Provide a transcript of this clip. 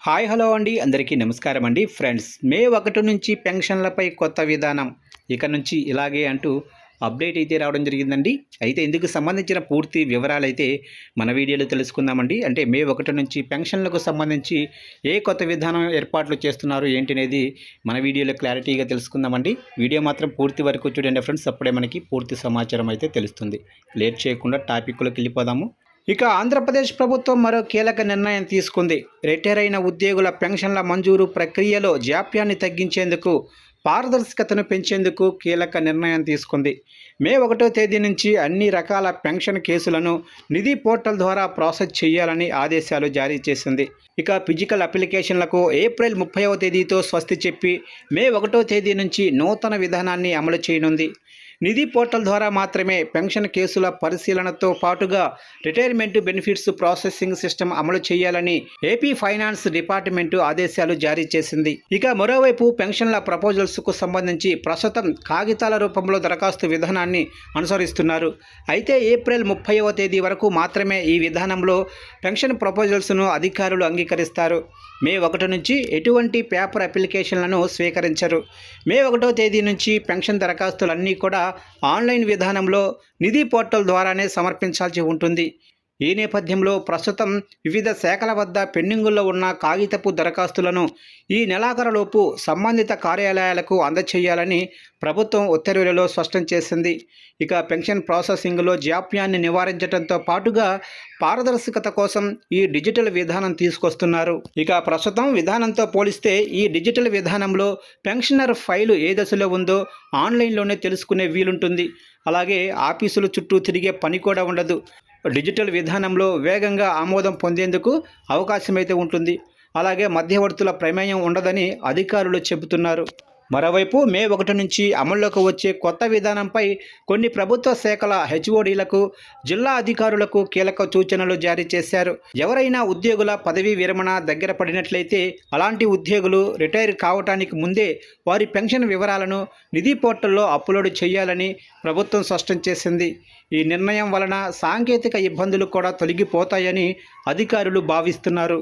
Hi hello అండి, అందరికీ నమస్కారం అండి. ఫ్రెండ్స్, మే 1 నుంచి పెన్షన్లపై కొత్త విధానం ఇక నుంచి ఇలాగే అంటూ అప్డేట్ అయితే రావడం జరిగిందండి. అయితే ఇందుకు సంబంధించిన పూర్తి వివరాలు అయితే మన వీడియోలో తెలుసుకుందామండి. అంటే మే 1 నుంచి పెన్షన్లకు సంబంధించి ఏ కొత్త విధానం ఏర్పాట్లు చేస్తున్నారు ఏంటి అనేది మన వీడియోలో క్లారిటీగా తెలుసుకుందామండి. వీడియో మాత్రం పూర్తి వరకు చూడండి ఫ్రెండ్స్, అప్పుడే మనకి పూర్తి సమాచారం అయితే తెలుస్తుంది. లేట్ చేయకుండా టాపిక్లోకి వెళ్ళిపోదాము. ఇక ఆంధ్రప్రదేశ్ ప్రభుత్వం మరో కీలక నిర్ణయం తీసుకుంది. రిటైర్ అయిన ఉద్యోగుల పెన్షన్ల మంజూరు ప్రక్రియలో జాప్యాన్ని తగ్గించేందుకు, పారదర్శకతను పెంచేందుకు కీలక నిర్ణయం తీసుకుంది. మే 1వ తేదీ నుంచి అన్ని రకాల పెన్షన్ కేసులను నిధి పోర్టల్ ద్వారా ప్రాసెస్ చేయాలని ఆదేశాలు జారీ చేసింది. ఇక ఫిజికల్ అప్లికేషన్లకు ఏప్రిల్ 30వ తేదీతో స్వస్తి చెప్పి మే 1వ తేదీ నుంచి నూతన విధానాన్ని అమలు చేయనుంది. నిధి పోర్టల్ ద్వారా మాత్రమే పెన్షన్ కేసుల పరిశీలనతో పాటుగా రిటైర్మెంట్ బెనిఫిట్స్ ప్రాసెసింగ్ సిస్టమ్ అమలు చేయాలని ఏపీ ఫైనాన్స్ డిపార్ట్మెంటు ఆదేశాలు జారీ చేసింది. ఇక మరోవైపు పెన్షన్ల ప్రపోజల్స్కు సంబంధించి ప్రస్తుతం కాగితాల రూపంలో దరఖాస్తు విధానాన్ని అనుసరిస్తున్నారు. అయితే ఏప్రిల్ 30వ తేదీ వరకు మాత్రమే ఈ విధానంలో పెన్షన్ ప్రపోజల్స్ను అధికారులు అంగీకరిస్తారు. మే 1 నుంచి ఎటువంటి పేపర్ అప్లికేషన్లను స్వీకరించరు. మే 1వ తేదీ నుంచి పెన్షన్ దరఖాస్తులన్నీ కూడా ఆన్లైన్ విధానంలో నిధి పోర్టల్ ద్వారానే సమర్పించాల్సి ఉంటుంది. ఈ నేపథ్యంలో ప్రస్తుతం వివిధ శాఖల వద్ద పెండింగుల్లో ఉన్న కాగితపు దరఖాస్తులను ఈ నెలాఖరులోపు సంబంధిత కార్యాలయాలకు అందచేయాలని ప్రభుత్వం ఉత్తర్వులలో స్పష్టం చేసింది. ఇక పెన్షన్ ప్రాసెసింగ్లో జాప్యాన్ని నివారించడంతో పాటుగా పారదర్శకత కోసం ఈ డిజిటల్ విధానం తీసుకొస్తున్నారు. ఇక ప్రస్తుతం విధానంతో పోలిస్తే ఈ డిజిటల్ విధానంలో పెన్షనర్ ఫైలు ఏ దశలో ఉందో ఆన్లైన్లోనే తెలుసుకునే వీలుంటుంది. అలాగే ఆఫీసుల చుట్టూ తిరిగే పని కూడా ఉండదు. డిజిటల్ విధానంలో వేగంగా ఆమోదం పొందేందుకు అవకాశం అయితే ఉంటుంది. అలాగే మధ్యవర్తుల ప్రమేయం ఉండదని అధికారులు చెబుతున్నారు. మరోవైపు మే 1 నుంచి అమల్లోకి వచ్చే కొత్త విధానంపై కొన్ని ప్రభుత్వ శాఖల హెచ్ఓడీలకు, జిల్లా అధికారులకు కీలక సూచనలు జారీ చేశారు. ఎవరైనా ఉద్యోగుల పదవీ విరమణ దగ్గర పడినట్లయితే అలాంటి ఉద్యోగులు రిటైర్ కావటానికి ముందే వారి పెన్షన్ వివరాలను నిధి పోర్టల్లో అప్లోడ్ చేయాలని ప్రభుత్వం స్పష్టం చేసింది. ఈ నిర్ణయం వలన సాంకేతిక ఇబ్బందులు కూడా తొలగిపోతాయని అధికారులు భావిస్తున్నారు.